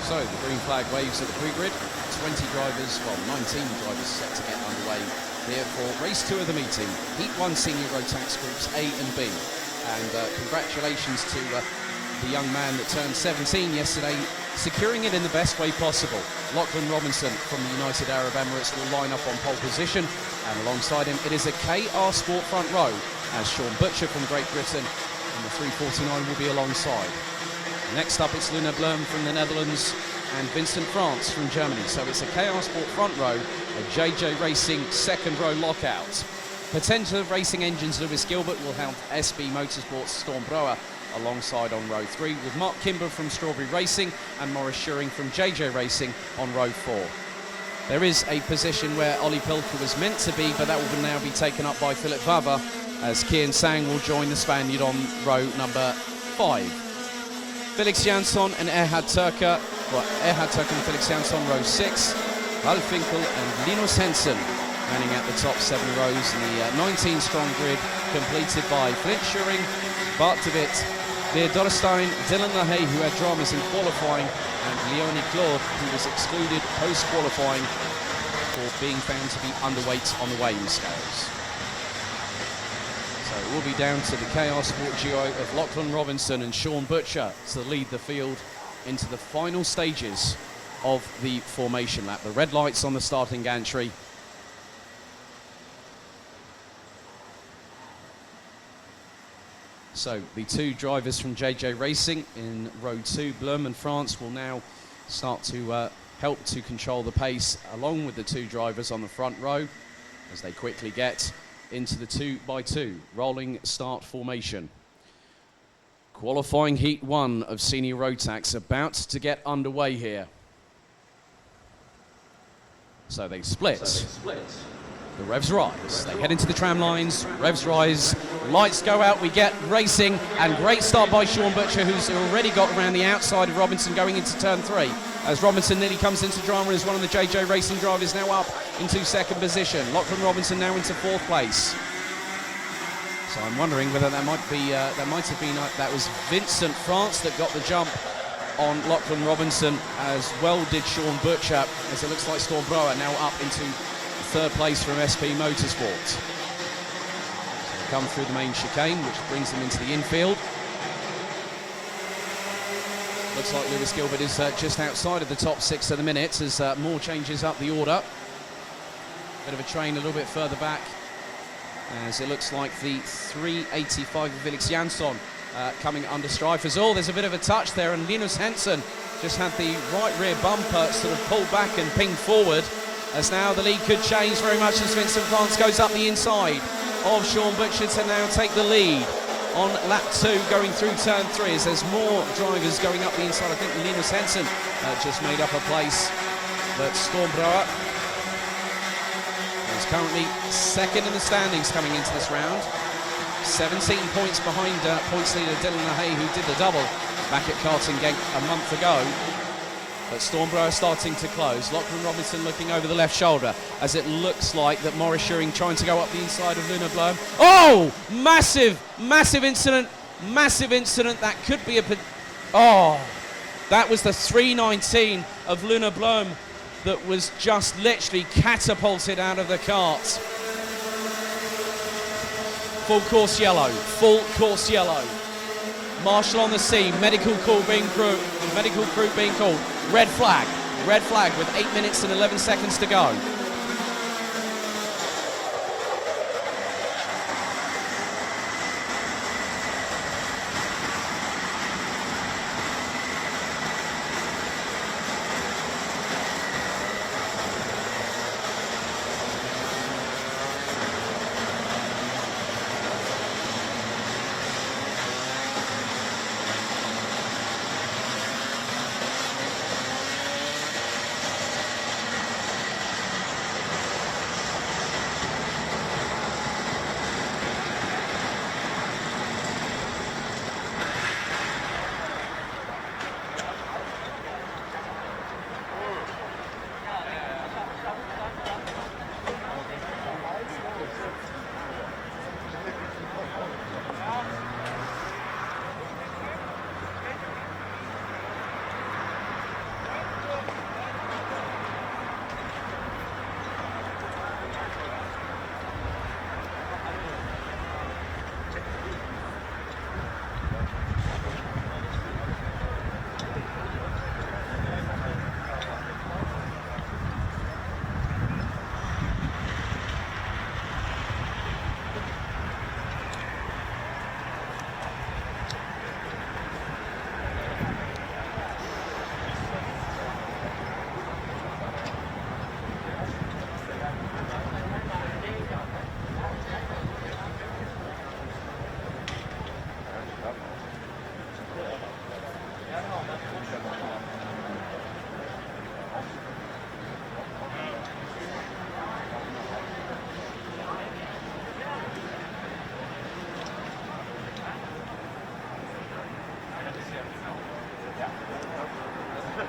So the green flag waves at the pre-grid. 20 drivers, well 19 drivers set to get underway here for race 2 of the meeting. Heat 1 senior Rotax groups A and B. And congratulations to the young man that turned 17 yesterday, securing it in the best way possible. Lachlan Robinson from the United Arab Emirates will line up on pole position, and alongside him it is a KR Sport front row, as Sean Butcher from Great Britain in the 349 will be alongside. Next up it's Luna Blum from the Netherlands and Vincent France from Germany. So it's a KR Sport front row, a JJ Racing second row lockout. Potential Racing Engines Lewis Gilbert will help SB Motorsports Storm Brower alongside on row 3, with Mark Kimber from Strawberry Racing and Maurice Schuring from JJ Racing on row 4. There is a position where Ollie Pilker was meant to be, but that will now be taken up by Philip Vava, as Kian Sang will join the Spaniard on row number 5. Felix Jansson and Erhard Turker, and Felix Jansson row 6, Ralf Finkel and Linus Hensen manning at the top 7 rows in the 19-strong grid, completed by Flint Schuring, Bart de Witt, Leer Dorrestein, Dylan LaHaye, who had dramas in qualifying, and Leonie Claude, who was excluded post-qualifying for being found to be underweight on the weighing scales. So it will be down to the KR Sport duo of Lachlan Robinson and Sean Butcher to lead the field into the final stages of the formation lap. The red lights on the starting gantry. So the 2 drivers from JJ Racing in row 2, Blum and France, will now start to help to control the pace along with the 2 drivers on the front row as they quickly get into the 2x2 rolling start formation. Qualifying heat 1 of senior Rotax about to get underway here. So they split. The revs rise. They head into the tram lines. Revs rise. Lights go out. We get racing, and great start by Sean Butcher, who's already got around the outside of Robinson going into turn 3. As Robinson nearly comes into drama as one of the JJ Racing drivers now up into 2nd position. Lachlan Robinson now into 4th place. So I'm wondering whether that might have been that was Vincent France that got the jump on Lachlan Robinson, as well did Sean Butcher, as it looks like Storm Brower now up into 3rd place from SP Motorsport. So they come through the main chicane, which brings them into the infield. Looks like Lewis Gilbert is just outside of the top 6 at the minute, as Moore changes up the order. Bit of a train a little bit further back, as it looks like the 385 of Felix Jansson coming under strife as all. There's a bit of a touch there, and Linus Hensen just had the right rear bumper sort of pulled back and pinged forward, as now the lead could change very much as Vincent France goes up the inside of Sean Butcher to now take the lead on lap 2 going through turn 3, as there's more drivers going up the inside. I think Linus Hensen just made up a place, but Storm Brower is currently 2nd in the standings coming into this round. 17 points behind points leader Dylan LaHaye, who did the double back at Carlton Genk a month ago. But Storm Brower starting to close. Lachlan Robinson looking over the left shoulder, as it looks like that Maurice Schuring trying to go up the inside of Luna Blum. Oh! Massive incident. That could be a... Oh! That was the 319 of Luna Blum that was just literally catapulted out of the cart. Full course yellow. Marshal on the scene, medical crew being called. Red flag with 8 minutes and 11 seconds to go.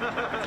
Nein.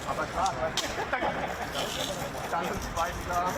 Aber klar, dann ist weiter.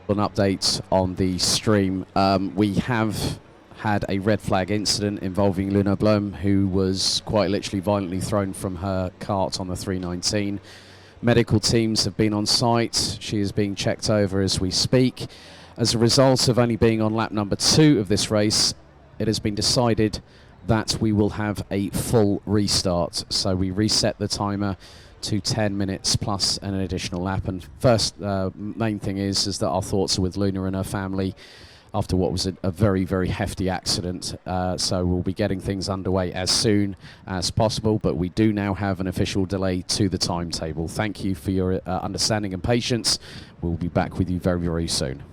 An update on the stream. We have had a red flag incident involving Luna Blum, who was quite literally violently thrown from her cart on the 319. Medical teams have been on site. She is being checked over as we speak. As a result of only being on lap number 2 of this race, it has been decided that we will have a full restart. So we reset the timer to 10 minutes plus an additional lap. And first main thing is that our thoughts are with Luna and her family after what was a very, very hefty accident. So we'll be getting things underway as soon as possible, but we do now have an official delay to the timetable. Thank you for your understanding and patience. We'll be back with you very, very soon.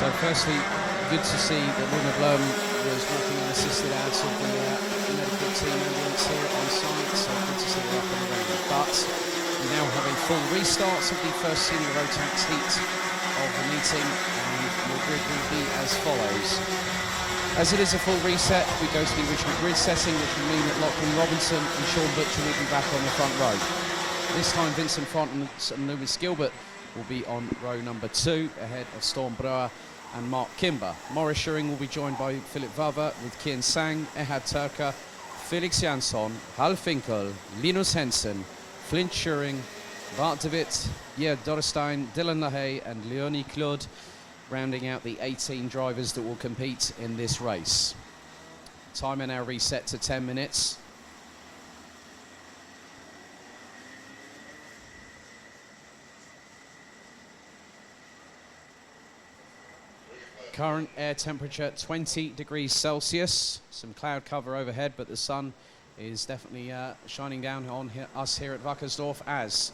So firstly, good to see that Luna Blum was walking unassisted out of the medical team ambulance here on site, so good to see her up and running. But we now have a full restart of the first senior Rotax heat of the meeting, and your grid will be as follows. As it is a full reset, we go to the original grid setting, which will mean that Lachlan Robinson and Sean Butcher will be back on the front row. This time Vincent Front and Lewis Gilbert will be on row number 2, ahead of Storm Brouwer and Mark Kimber. Morris Schuring will be joined by Philip Vava with Kian Sang, Ehad Turka, Felix Jansson, Hal Finkel, Linus Hensen, Flint Schuring, Bart de Witt, Jerd Dorrestein, Dylan LaHaye and Leonie Claude, rounding out the 18 drivers that will compete in this race. Timer now reset to 10 minutes. Current air temperature 20 degrees Celsius. Some cloud cover overhead, but the sun is definitely shining down on us here at Wackersdorf as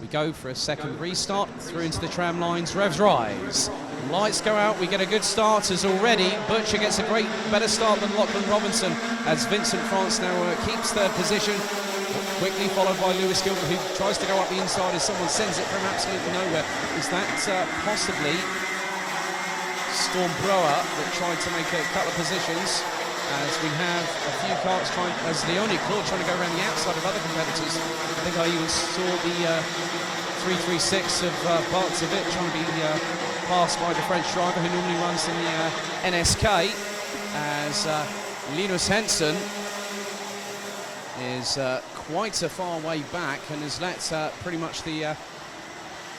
we go for a second restart through into the tram lines. Revs rise. Lights go out. We get a good start as already. Butcher gets a better start than Lachlan Robinson as Vincent France now keeps third position. Quickly followed by Lewis Gilbert, who tries to go up the inside as someone sends it from absolutely nowhere. Is that possibly Storm Brouwer that tried to make a couple of positions, as we have a few cars trying, as Leonie Claude trying to go around the outside of other competitors. I think I even saw the 336 of Bart de Witt trying to be passed by the French driver who normally runs in the NSK, as Linus Hensen is quite a far way back and has let pretty much the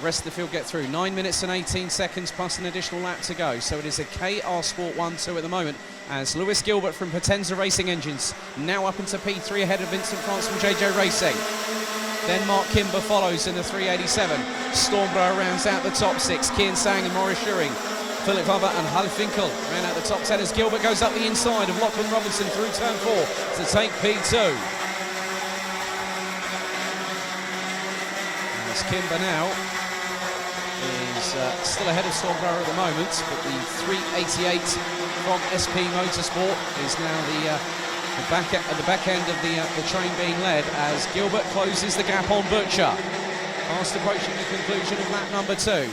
rest of the field get through. 9 minutes and 18 seconds plus an additional lap to go. So it is a KR Sport 1-2 at the moment, as Lewis Gilbert from Potenza Racing Engines now up into P3 ahead of Vincent France from JJ Racing. Then Mark Kimber follows in the 387. Storm Brouwer rounds out the top 6. Kian Sang and Morris Schuring. Philip Vava and Hal Finkel round out the top 10 as Gilbert goes up the inside of Lachlan Robinson through turn 4 to take P2. As Kimber now is still ahead of Storm Brouwer at the moment, but the 388 from SP Motorsport is now the back end of the train being led as Gilbert closes the gap on Butcher, fast approaching the conclusion of lap number 2.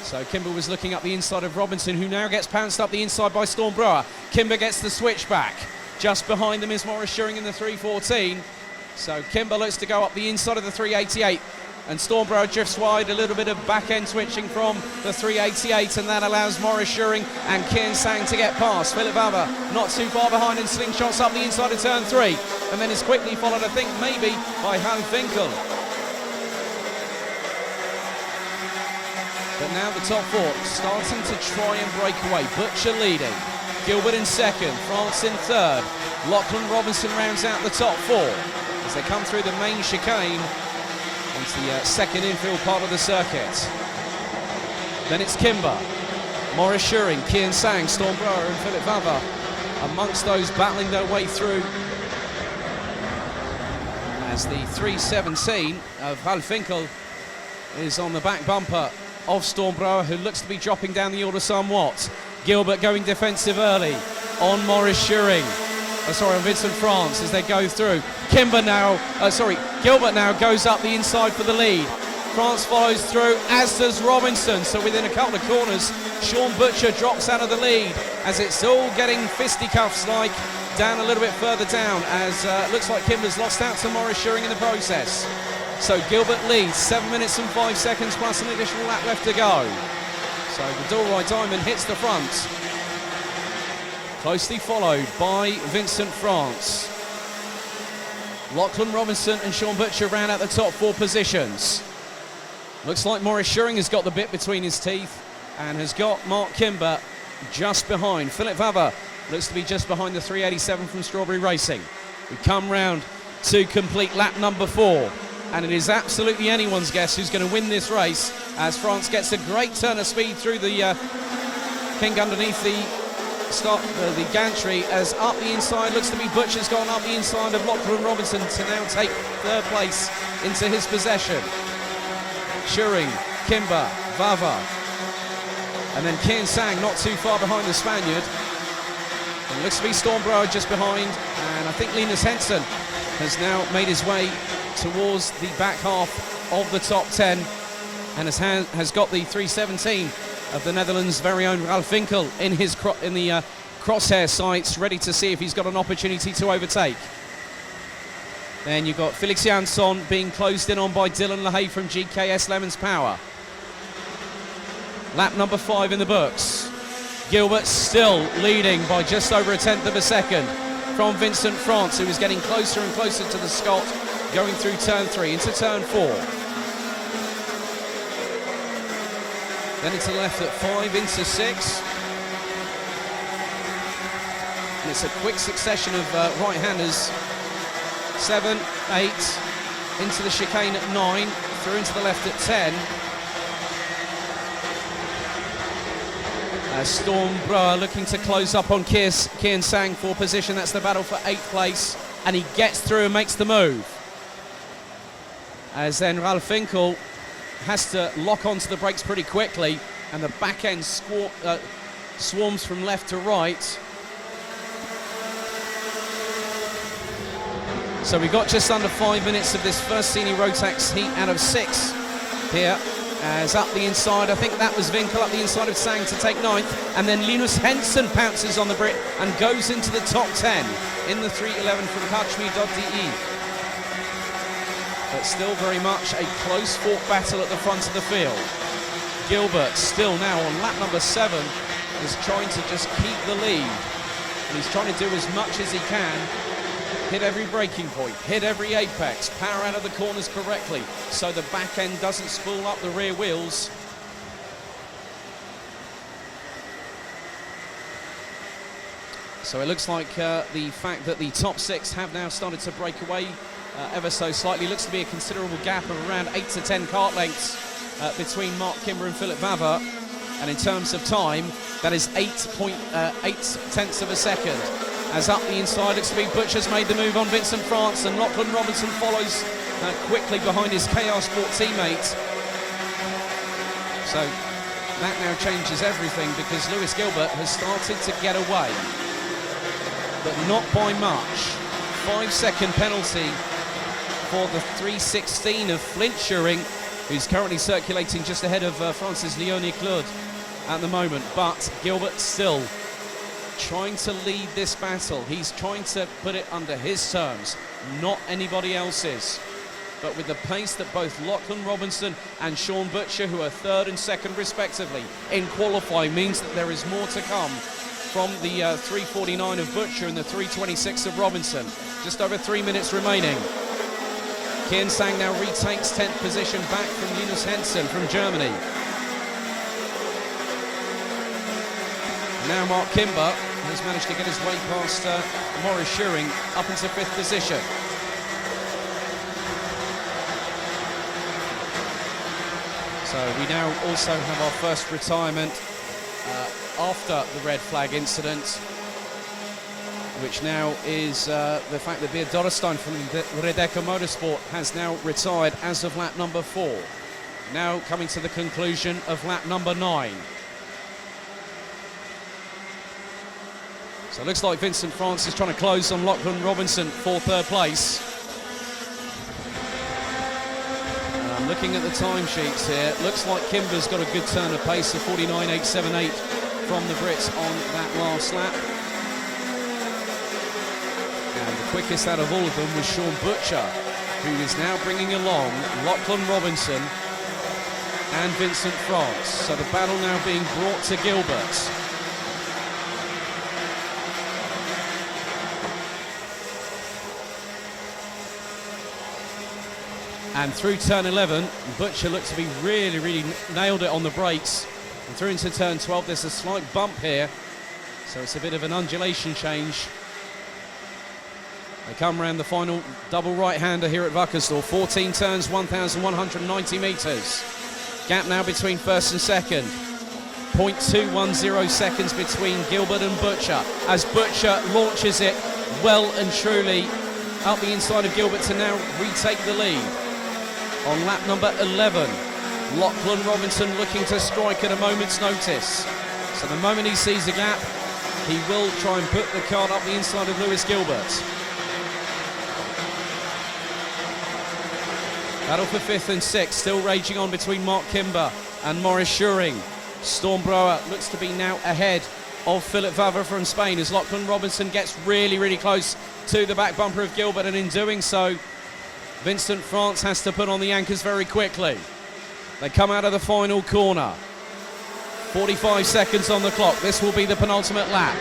So Kimber was looking up the inside of Robinson, who now gets pounced up the inside by Storm Brouwer. Kimber gets the switch back. Just behind them is Morris Schuring in the 314. So Kimber looks to go up the inside of the 388. And Storm Brouwer drifts wide, a little bit of back-end switching from the 388, and that allows Morris Schuring and Kian Sang to get past. Philip Vava not too far behind and slingshots up the inside of turn 3, and then is quickly followed, I think, maybe by Hal Finkel. But now the top 4 starting to try and break away. Butcher leading, Gilbert in second, France in third. Lachlan Robinson rounds out the top 4 as they come through the main chicane onto the second infield part of the circuit. Then it's Kimber, Morris Schuring, Kian Sang, Storm Brouwer and Philip Vava amongst those battling their way through, as the 317 of Hal Finkel is on the back bumper of Storm Brouwer, who looks to be dropping down the order somewhat. Gilbert going defensive early on Morris Schuring. On Vincent France as they go through. Gilbert now goes up the inside for the lead. France follows through, as does Robinson. So within a couple of corners, Sean Butcher drops out of the lead as it's all getting fisticuffs like down a little bit further down, as looks like Kimber's lost out to Morris Schuring in the process. So Gilbert leads, 7 minutes and 5 seconds plus an additional lap left to go. So the Dorite Diamond hits the front, closely followed by Vincent France. Lachlan Robinson and Sean Butcher round out the top 4 positions. Looks like Morris Schuring has got the bit between his teeth and has got Mark Kimber just behind. Philip Vava looks to be just behind the 387 from Strawberry Racing. We come round to complete lap number 4, and it is absolutely anyone's guess who's going to win this race, as France gets a great turn of speed through the kink underneath the gantry, as up the inside looks to be Butcher's gone up the inside of Lachlan Robinson to now take third place into his possession. Schuring, Kimber, Vava, And then Kian Sang not too far behind the Spaniard. And looks to be Stormbrower just behind. And I think Linus Henson has now made his way towards the back half of the top 10 and has got the 317 of the Netherlands' very own Ralf Winkel in the crosshair sights, ready to see if he's got an opportunity to overtake. Then you've got Felix Jansson being closed in on by Dylan LaHaye from GKS Lemons Power. Lap number 5 in the books. Gilbert still leading by just over a tenth of a second from Vincent France, who is getting closer and closer to the Scot, going through turn 3 into turn 4. Then into left at 5 into 6. And it's a quick succession of right-handers. 7, 8, into the chicane at 9, through into the left at 10. Stormbrower looking to close up on Kian Sang for position. That's the battle for 8th place, and he gets through and makes the move. As then Ralf Winkel has to lock onto the brakes pretty quickly, and the back end swarms from left to right. So we've got just under 5 minutes of this first senior Rotax heat out of 6 here. As up the inside, I think that was Winkel up the inside of Sang to take 9th, and then Linus Henson pounces on the Brit and goes into the top 10 in the 311 from Kachmi.de. But still very much a close fought battle at the front of the field. Gilbert still now on lap number 7 is trying to just keep the lead, and he's trying to do as much as he can. Hit every braking point, hit every apex, power out of the corners correctly so the back end doesn't spool up the rear wheels. So it looks like the fact that the top 6 have now started to break away ever so slightly. Looks to be a considerable gap of around 8 to 10 kart lengths between Mark Kimber and Philip Vavre. And in terms of time, that is 8.8 tenths of a second. As up the inside, looks to be Butcher's made the move on Vincent France, and Lachlan Robinson follows quickly behind his KR Sport teammate. So that now changes everything, because Lewis Gilbert has started to get away, but not by much. 5-second penalty for the 316 of Flint Schuring, who's currently circulating just ahead of Francis Leone-Claude at the moment. But Gilbert still trying to lead this battle. He's trying to put it under his terms, not anybody else's. But with the pace that both Lachlan Robinson and Sean Butcher, who are 3rd and 2nd respectively in qualifying, means that there is more to come from the 349 of Butcher and the 326 of Robinson. Just over 3 minutes remaining. Kian Sang now retakes 10th position back from Linus Henson from Germany. Now Mark Kimber has managed to get his way past Maurice Schuring up into 5th position. So we now also have our first retirement after the red flag incident, which now is the fact that Beard Dorrestein from Redeco Motorsport has now retired as of lap number 4. Now coming to the conclusion of lap number 9. So it looks like Vincent France is trying to close on Lachlan Robinson for 3rd place. And I'm looking at the timesheets here. It looks like Kimber's got a good turn of pace of 49.878 from the Brits on that last lap. And the quickest out of all of them was Sean Butcher, who is now bringing along Lachlan Robinson and Vincent France. So the battle now being brought to Gilbert. And through turn 11, Butcher looks to be really nailed it on the brakes. And through into turn 12, there's a slight bump here. So it's a bit of an undulation change. They come around the final double right-hander here at Wackersdorf. 14 turns, 1,190 metres. Gap now between 1st and 2nd. 0.210 seconds between Gilbert and Butcher, as Butcher launches it well and truly up the inside of Gilbert to now retake the lead. On lap number 11, Lachlan Robinson looking to strike at a moment's notice. So the moment he sees a gap, he will try and put the card up the inside of Lewis Gilbert. Battle for 5th and 6th, still raging on between Mark Kimber and Maurice Schuring. Stormbrower looks to be now ahead of Philip Vava from Spain as Lachlan Robinson gets really, really close to the back bumper of Gilbert, and in doing so, Vincent France has to put on the anchors very quickly. They come out of the final corner. 45 seconds on the clock. This will be the penultimate lap.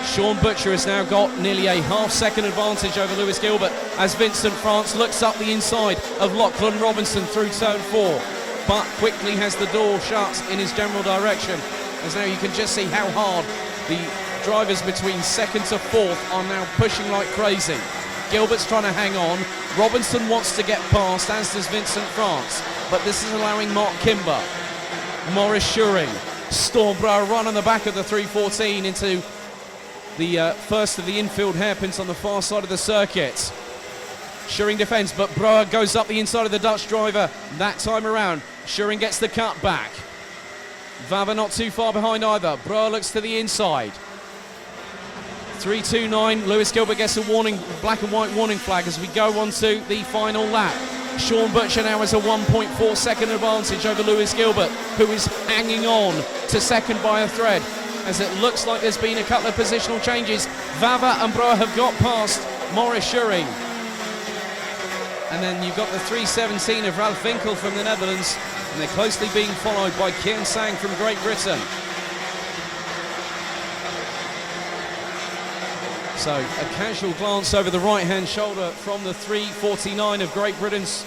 Sean Butcher has now got nearly a half-second advantage over Lewis Gilbert as Vincent France looks up the inside of Lachlan Robinson through turn 4, but quickly has the door shut in his general direction, as now you can just see how hard the drivers between 2nd to 4th are now pushing like crazy. Gilbert's trying to hang on. Robinson wants to get past, as does Vincent France, but this is allowing Mark Kimber, Maurice Schuring, Stormbrower run on the back of the 314 into the first of the infield hairpins on the far side of the circuit. Schuring defends, but Brouwer goes up the inside of the Dutch driver that time around. Schuring gets the cut back. Vava not too far behind either. Brouwer looks to the inside. 3:29, Lewis Gilbert gets a warning, black and white warning flag as we go on to the final lap. Sean Butcher now has a 1.4 second advantage over Lewis Gilbert, who is hanging on to second by a thread, as it looks like there's been a couple of positional changes. Vava and Brouwer have got past Maurice Schuring. And then you've got the 3:17 of Ralph Winkel from the Netherlands, and they're closely being followed by Kian Sang from Great Britain. So a casual glance over the right-hand shoulder from the 3:49 of Great Britain's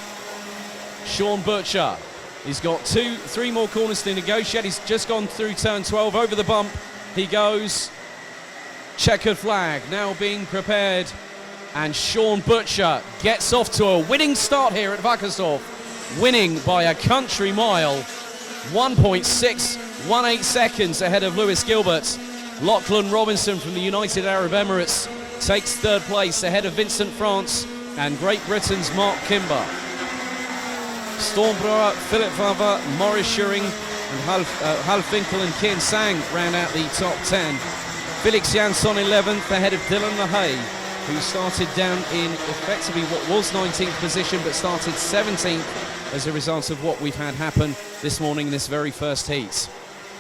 Sean Butcher. He's got three more corners to negotiate. He's just gone through turn 12. Over the bump he goes. Checkered flag now being prepared, and Sean Butcher gets off to a winning start here at Wackersdorf, winning by a country mile, 1.618 seconds ahead of Lewis Gilbert. Lachlan Robinson from the United Arab Emirates takes 3rd place ahead of Vincent France and Great Britain's Mark Kimber. Stormbrower, Philip Vava, Maurice Schuring and Ralph Winkel and Kian Sang round out the top 10. Felix Jansson 11th ahead of Dylan LaHaye, who started down in effectively what was 19th position but started 17th as a result of what we've had happen this morning in this very first heat.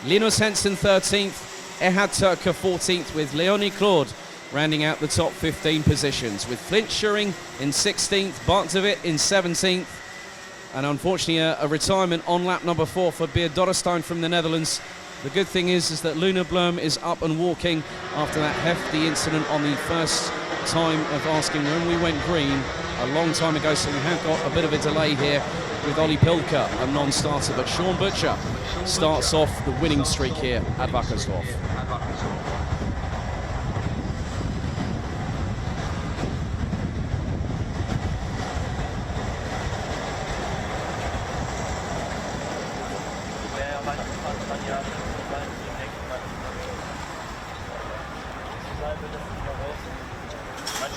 Linus Henson 13th, Ehad Turka 14th, with Leonie Claude rounding out the top 15 positions, with Flint Schuring in 16th, Bart de Wit in 17th, and unfortunately a retirement on lap number 4 for Beer Dorrestein from the Netherlands. The good thing is that Luna Blum is up and walking after that hefty incident on the first time of asking when we went green a long time ago, so we have got a bit of a delay here with Ollie Pilker, a non-starter, but Sean Butcher starts off the winning streak here at Wackersdorf.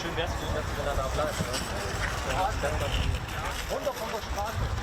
Schön wär's, wenn das dann auch bleibt. Ne? Runter von der Straße.